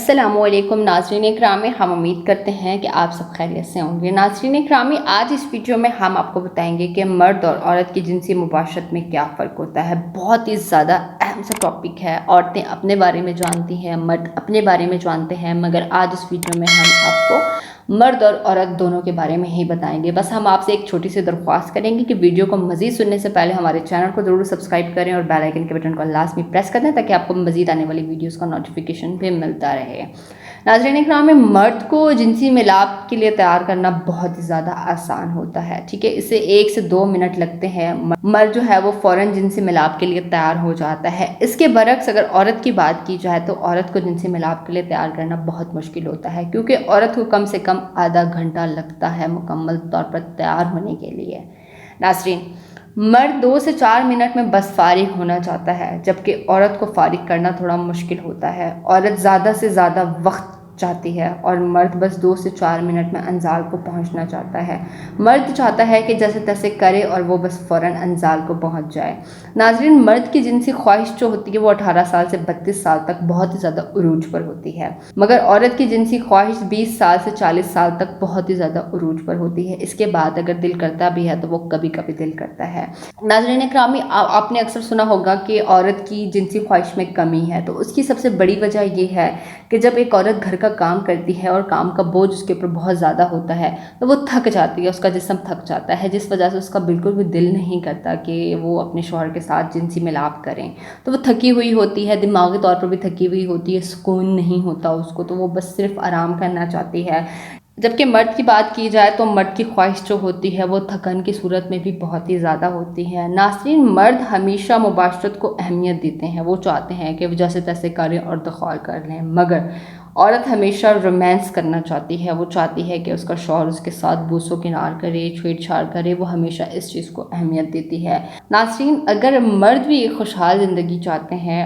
السلام علیکم ناظرین اکرامی، ہم امید کرتے ہیں کہ آپ سب خیریت سے ہوں گے۔ ناظرین اکرامی، آج اس ویڈیو میں ہم آپ کو بتائیں گے کہ مرد اور عورت کی جنسی مباشرت میں کیا فرق ہوتا ہے۔ بہت ہی زیادہ اہم سا ٹاپک ہے۔ عورتیں اپنے بارے میں جانتی ہیں، مرد اپنے بارے میں جانتے ہیں، مگر آج اس ویڈیو میں ہم آپ کو مرد اور عورت دونوں کے بارے میں ہی بتائیں گے۔ بس ہم آپ سے ایک چھوٹی سی درخواست کریں گے کہ ویڈیو کو مزید سننے سے پہلے ہمارے چینل کو ضرور سبسکرائب کریں اور بیل آئیکن کے بٹن کو لازمی پریس کر دیں تاکہ آپ کو مزید آنے والی ویڈیوز کا نوٹیفیکیشن بھی ملتا رہے۔ ناظرین اکرام، مرد کو جنسی ملاپ کے لیے تیار کرنا بہت ہی زیادہ آسان ہوتا ہے، ٹھیک ہے۔ اسے 1 سے 2 منٹ لگتے ہیں، مرد جو ہے وہ فوراً جنسی ملاپ کے لیے تیار ہو جاتا ہے۔ اس کے برعکس اگر عورت کی بات کی جائے تو عورت کو جنسی ملاپ کے لیے تیار کرنا بہت مشکل ہوتا ہے، کیونکہ عورت کو کم سے کم آدھا گھنٹہ لگتا ہے مکمل طور پر تیار ہونے کے لیے۔ ناظرین، مرد 2 سے 4 منٹ میں بس فارغ ہونا چاہتا ہے، جبکہ عورت کو فارغ کرنا تھوڑا مشکل ہوتا ہے۔ عورت زیادہ سے زیادہ وقت چاہتی ہے اور مرد بس 2 سے 4 منٹ میں انزال کو پہنچنا چاہتا ہے۔ مرد چاہتا ہے کہ جیسے تیسے کرے اور وہ بس فوراً انزال کو پہنچ جائے۔ ناظرین، مرد کی جنسی خواہش جو ہوتی ہے وہ 18 سال سے 32 سال تک بہت ہی زیادہ عروج پر ہوتی ہے، مگر عورت کی جنسی خواہش 20 سال سے 40 سال تک بہت ہی زیادہ عروج پر ہوتی ہے۔ اس کے بعد اگر دل کرتا بھی ہے تو وہ کبھی کبھی دل کرتا ہے۔ ناظرین اکرامی، آپ نے اکثر سنا ہوگا کہ عورت کی جنسی خواہش میں کمی ہے، تو اس کی سب سے بڑی وجہ یہ ہے کہ جب ایک عورت گھر کا کام کرتی ہے اور کام کا بوجھ اس کے اوپر بہت زیادہ ہوتا ہے تو وہ تھک جاتی ہے، اس کا جسم تھک جاتا ہے، جس وجہ سے اس کا بالکل بھی دل نہیں کرتا کہ وہ اپنے شوہر کے ساتھ جنسی ملاپ کریں۔ تو وہ تھکی ہوئی ہوتی ہے، دماغی طور پر بھی تھکی ہوئی ہوتی ہے، سکون نہیں ہوتا اس کو، تو وہ بس صرف آرام کرنا چاہتی ہے۔ جبکہ مرد کی بات کی جائے تو مرد کی خواہش جو ہوتی ہے وہ تھکن کی صورت میں بھی بہت ہی زیادہ ہوتی ہے۔ ناظرین، مرد ہمیشہ مباشرت کو اہمیت دیتے ہیں، وہ چاہتے ہیں کہ جیسے تیسے کریں اور دخول کر لیں، مگر عورت ہمیشہ رومانس کرنا چاہتی ہے۔ وہ چاہتی ہے کہ اس کا شوہر اس کے ساتھ بوسو کنار کرے، چھیڑ چھاڑ کرے، وہ ہمیشہ اس چیز کو اہمیت دیتی ہے۔ ناظرین، اگر مرد بھی ایک خوشحال زندگی چاہتے ہیں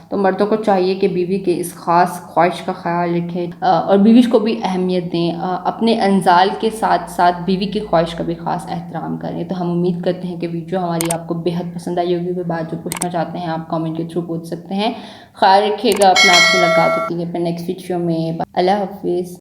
تو مردوں کو چاہیے کہ بیوی کے اس خاص خواہش کا خیال رکھیں اور بیوی کو بھی اہمیت دیں، اپنے انزال کے ساتھ ساتھ بیوی کی خواہش کا بھی خاص احترام کریں۔ تو ہم امید کرتے ہیں کہ ویڈیو ہماری آپ کو بےحد پسند آئی ہوگی۔ کوئی بات جو پوچھنا چاہتے ہیں آپ کامنٹ کے تھرو پوچھ سکتے ہیں۔ خیال رکھیے گا اپنا، آپ سے ملاقات ہوتی ہے پھر نیکسٹ ویڈیو میں۔ اللہ حافظ۔